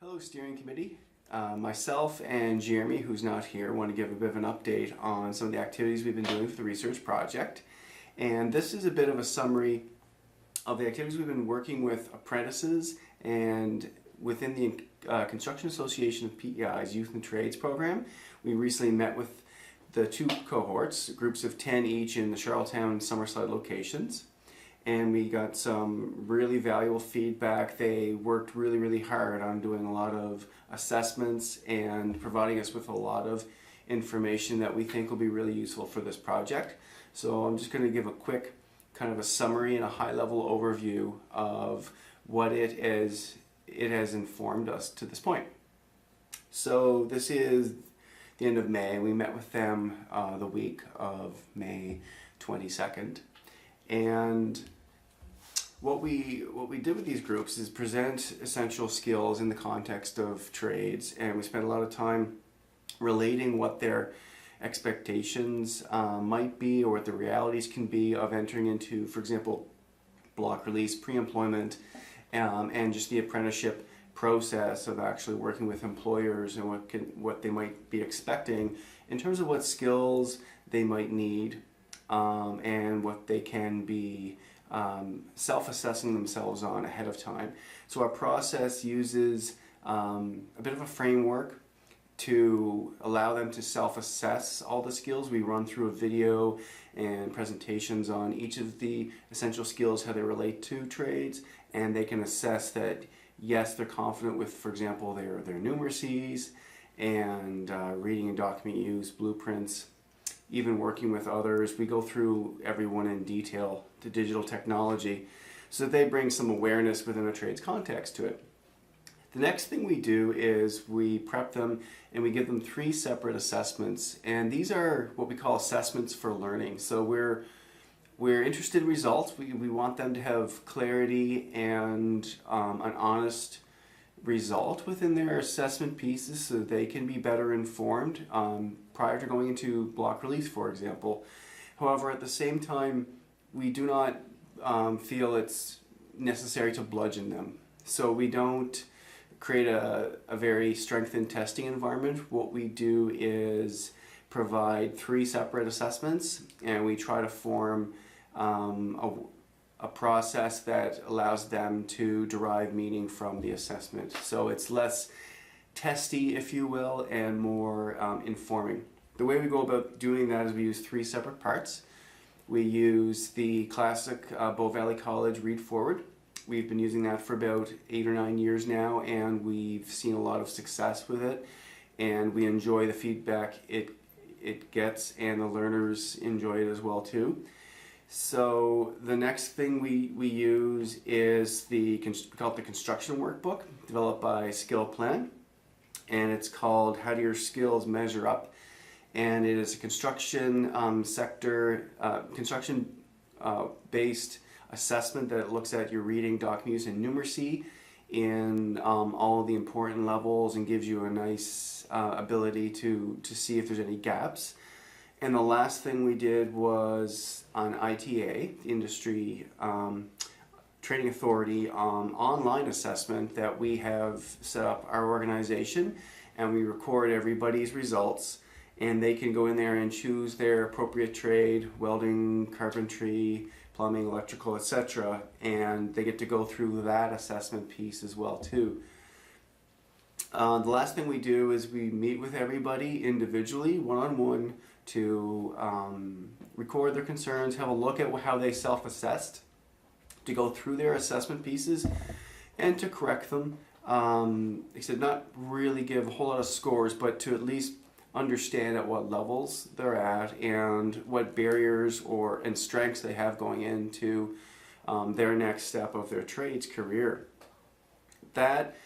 Hello steering committee. Myself and Jeremy, who's not here, want to give a bit of an update on some of the activities we've been doing for the research project. And this is a bit of a summary of the activities we've been working with apprentices and within the Construction Association of PEI's Youth and Trades program. We recently met with the two cohorts, groups of 10 each in the Charlottetown and Summerside locations. And we got some really valuable feedback. They worked really hard on doing a lot of assessments and providing us with a lot of information that we think will be really useful for this project. So I'm just going to give a quick kind of a summary and a high-level overview of what it has informed us to this point. So this is the end of May. We met with them the week of May 22nd. And what we did with these groups is present essential skills in the context of trades, and we spent a lot of time relating what their expectations might be or what the realities can be of entering into, for example, block release, pre-employment, and just the apprenticeship process of actually working with employers and what they might be expecting in terms of what skills they might need and what they can be self-assessing themselves on ahead of time. So our process uses a bit of a framework to allow them to self-assess all the skills. We run through a video and presentations on each of the essential skills, how they relate to trades, and they can assess that yes, they're confident with, for example, their numeracies and reading and document use, blueprints, even working with others. We go through everyone in detail to digital technology so that they bring some awareness within a trades context to it. The next thing we do is we prep them and we give them 3 separate assessments, and these are what we call assessments for learning. So we're interested in results. We want them to have clarity and an honest result within their assessment pieces so that they can be better informed prior to going into block release, for example. However, at the same time, we do not feel it's necessary to bludgeon them. So we don't create a very strengthened testing environment. What we do is provide 3 separate assessments, and we try to form a process that allows them to derive meaning from the assessment. So it's less testy, if you will, and more informing. The way we go about doing that is we use 3 separate parts. We use the classic Bow Valley College Read Forward. We've been using that for about 8 or 9 years now, and we've seen a lot of success with it, and we enjoy the feedback it gets, and the learners enjoy it as well too. So the next thing we use is we call it the construction workbook, developed by Skillplan, and it's called How Do Your Skills Measure Up? And it is a construction based assessment that looks at your reading, document use, and numeracy in all of the important levels and gives you a nice ability to see if there's any gaps. And the last thing we did was on ITA, the Industry Training Authority, online assessment that we have set up our organization, and we record everybody's results, and they can go in there and choose their appropriate trade, welding, carpentry, plumbing, electrical, etc., and they get to go through that assessment piece as well too. The last thing we do is we meet with everybody individually, one-on-one, to record their concerns, have a look at how they self-assessed, to go through their assessment pieces, and to correct them. Like I said, not really give a whole lot of scores, but to at least understand at what levels they're at and what barriers and strengths they have going into their next step of their trades career. That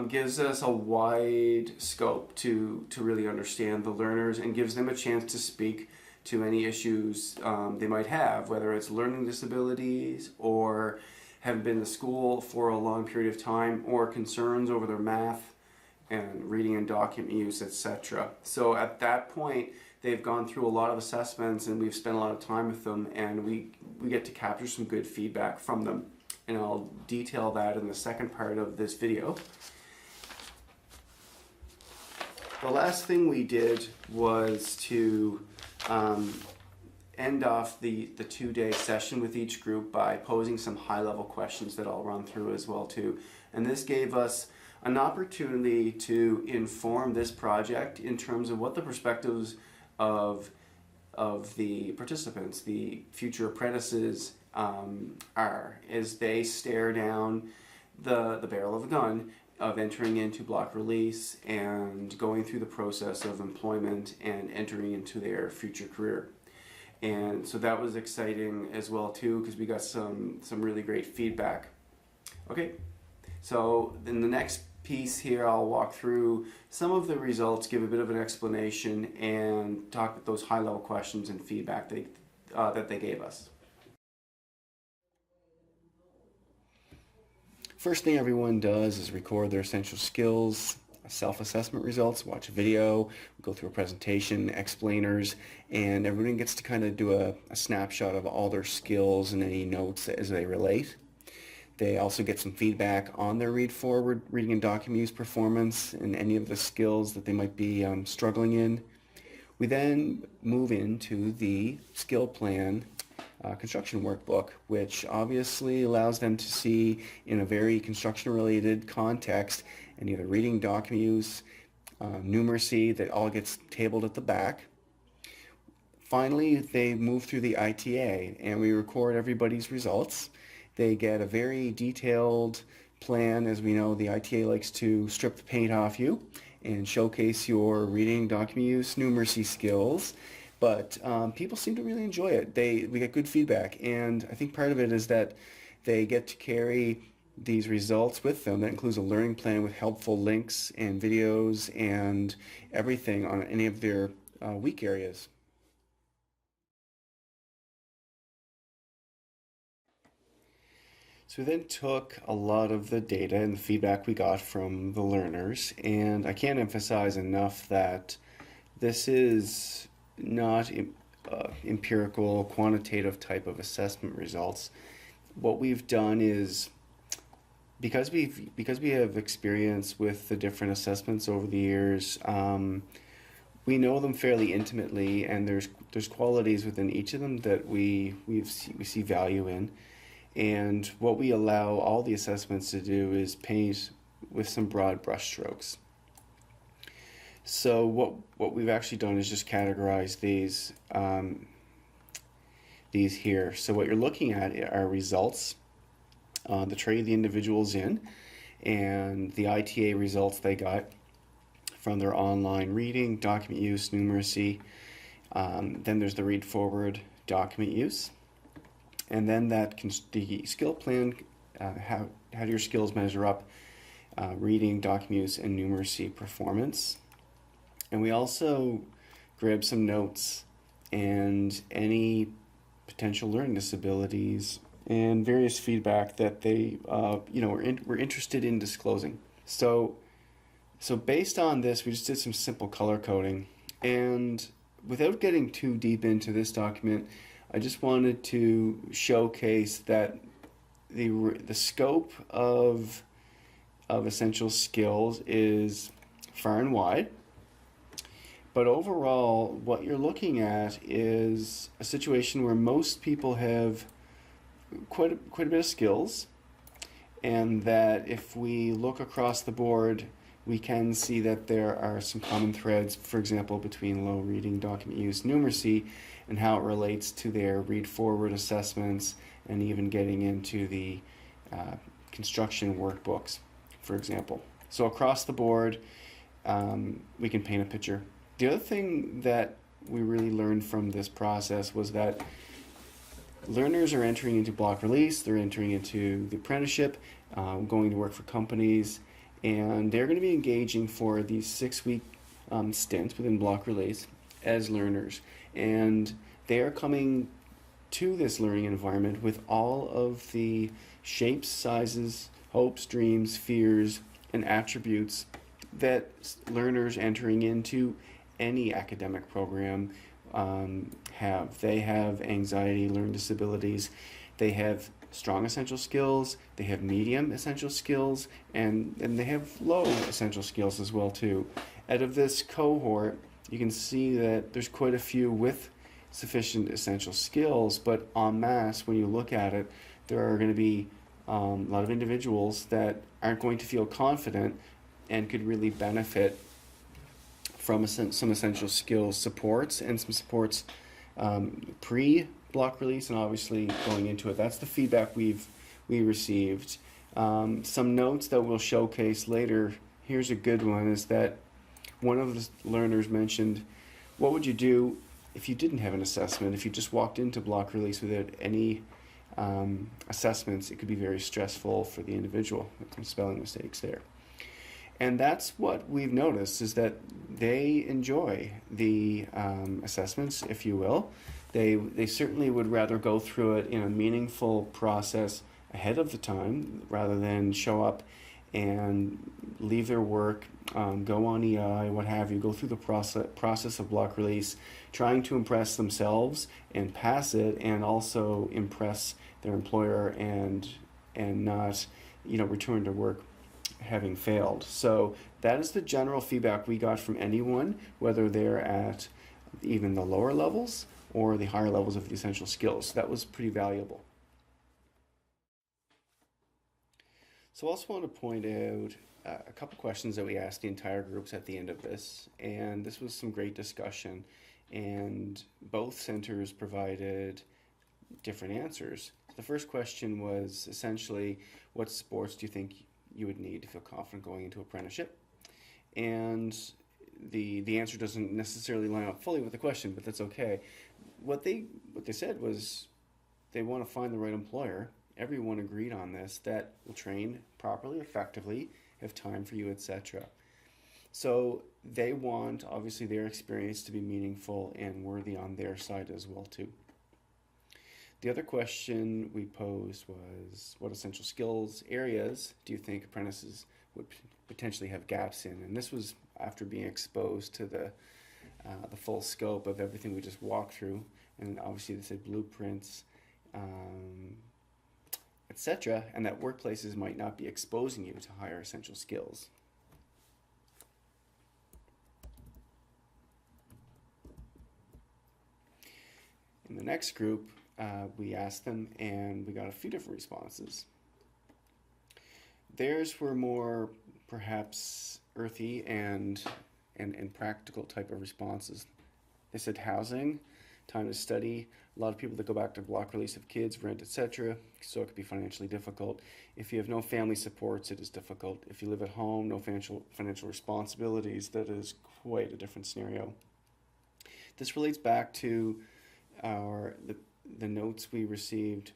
gives us a wide scope to really understand the learners and gives them a chance to speak to any issues they might have, whether it's learning disabilities or haven't been to school for a long period of time, or concerns over their math and reading and document use, etc. So at that point, they've gone through a lot of assessments and we've spent a lot of time with them, and we get to capture some good feedback from them. And I'll detail that in the second part of this video. The last thing we did was to end off the 2-day session with each group by posing some high-level questions that I'll run through as well too. And this gave us an opportunity to inform this project in terms of what the perspectives of the participants, the future apprentices, are as they stare down the barrel of a gun of entering into block release and going through the process of employment and entering into their future career. And so that was exciting as well too, because we got some really great feedback. Okay, so in the next piece here, I'll walk through some of the results, give a bit of an explanation, and talk about those high-level questions and feedback that they gave us. First thing everyone does is record their essential skills, self-assessment results, watch a video, go through a presentation, explainers, and everyone gets to kind of do a snapshot of all their skills and any notes as they relate. They also get some feedback on their read forward, reading and document use performance, and any of the skills that they might be struggling in. We then move into the skill plan construction workbook, which obviously allows them to see in a very construction-related context any of the reading, document use, numeracy that all gets tabled at the back. Finally, they move through the ITA, and we record everybody's results. They get a very detailed plan. As we know, the ITA likes to strip the paint off you and showcase your reading, document use, numeracy skills. But people seem to really enjoy it. We get good feedback, and I think part of it is that they get to carry these results with them. That includes a learning plan with helpful links and videos and everything on any of their weak areas. So we then took a lot of the data and the feedback we got from the learners, and I can't emphasize enough that this is not empirical, quantitative type of assessment results. What we've done is, because we have experience with the different assessments over the years, we know them fairly intimately, and there's qualities within each of them that we see value in. And what we allow all the assessments to do is paint with some broad brushstrokes. So what we've actually done is just categorize these here. So what you're looking at are results, the trade the individual's in, and the ITA results they got from their online reading, document use, numeracy. Then there's the read forward document use. And then the skill plan, how do your skills measure up, reading, document use, and numeracy performance. And we also grabbed some notes and any potential learning disabilities and various feedback that they were interested in disclosing. So based on this, we just did some simple color coding. And without getting too deep into this document, I just wanted to showcase that the scope of essential skills is far and wide. But overall, what you're looking at is a situation where most people have quite a bit of skills, and that if we look across the board, we can see that there are some common threads, for example, between low reading, document use, numeracy, and how it relates to their read forward assessments, and even getting into the construction workbooks, for example. So across the board, we can paint a picture. The other thing that we really learned from this process was that learners are entering into block release, they're entering into the apprenticeship, going to work for companies, and they're going to be engaging for these 6-week stints within block release as learners. And they are coming to this learning environment with all of the shapes, sizes, hopes, dreams, fears, and attributes that learners entering into any academic program have. They have anxiety, learning disabilities, they have strong essential skills, they have medium essential skills, and they have low essential skills as well too. Out of this cohort, you can see that there's quite a few with sufficient essential skills, but en masse, when you look at it, there are going to be a lot of individuals that aren't going to feel confident and could really benefit from some essential skills supports and some supports pre-block release and obviously going into it. That's the feedback we received. Some notes that we'll showcase later. Here's a good one, is that one of the learners mentioned, what would you do if you didn't have an assessment? If you just walked into block release without any assessments, it could be very stressful for the individual. Some spelling mistakes there. And that's what we've noticed, is that they enjoy the assessments, if you will. They certainly would rather go through it in a meaningful process ahead of the time rather than show up and leave their work, go on EI, what have you, go through the process of block release, trying to impress themselves and pass it, and also impress their employer and not, return to work having failed. So that is the general feedback we got from anyone, whether they're at even the lower levels or the higher levels of the essential skills. That was pretty valuable. So I also want to point out a couple questions that we asked the entire groups at the end of this, and this was some great discussion, and both centers provided different answers. The first question was essentially, what sports do you think you would need to feel confident going into apprenticeship? And the answer doesn't necessarily line up fully with the question, but that's okay. What they said was they want to find the right employer. Everyone agreed on this, that will train properly, effectively, have time for you, etc. So they want, obviously, their experience to be meaningful and worthy on their side as well, too. The other question we posed was, what essential skills areas do you think apprentices would potentially have gaps in? And this was after being exposed to the full scope of everything we just walked through. And obviously they said blueprints, etc., and that workplaces might not be exposing you to higher essential skills. In the next group, we asked them, and we got a few different responses. Theirs were more perhaps earthy and practical type of responses. They said housing, time to study, a lot of people that go back to block release of kids, rent, etc., so it could be financially difficult. If you have no family supports, it is difficult. If you live at home, no financial responsibilities, that is quite a different scenario. This relates back to the notes we received,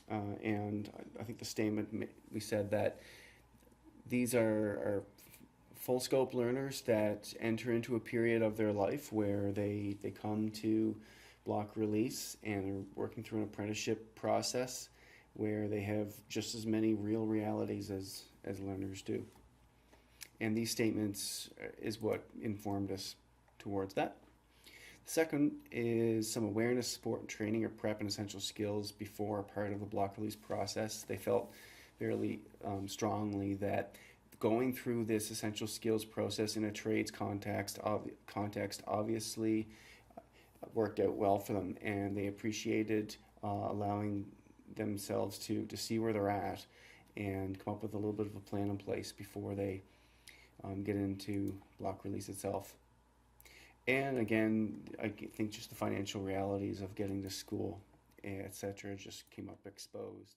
and I think the statement we said that these are full scope learners that enter into a period of their life where they come to block release and are working through an apprenticeship process where they have just as many real realities as learners do. And these statements is what informed us towards that. The second is some awareness, support, and training or prep and essential skills before part of the block release process. They felt fairly strongly that going through this essential skills process in a trades context obviously worked out well for them, and they appreciated allowing themselves to see where they're at and come up with a little bit of a plan in place before they get into block release itself. And again, I think just the financial realities of getting to school, etc., just came up exposed.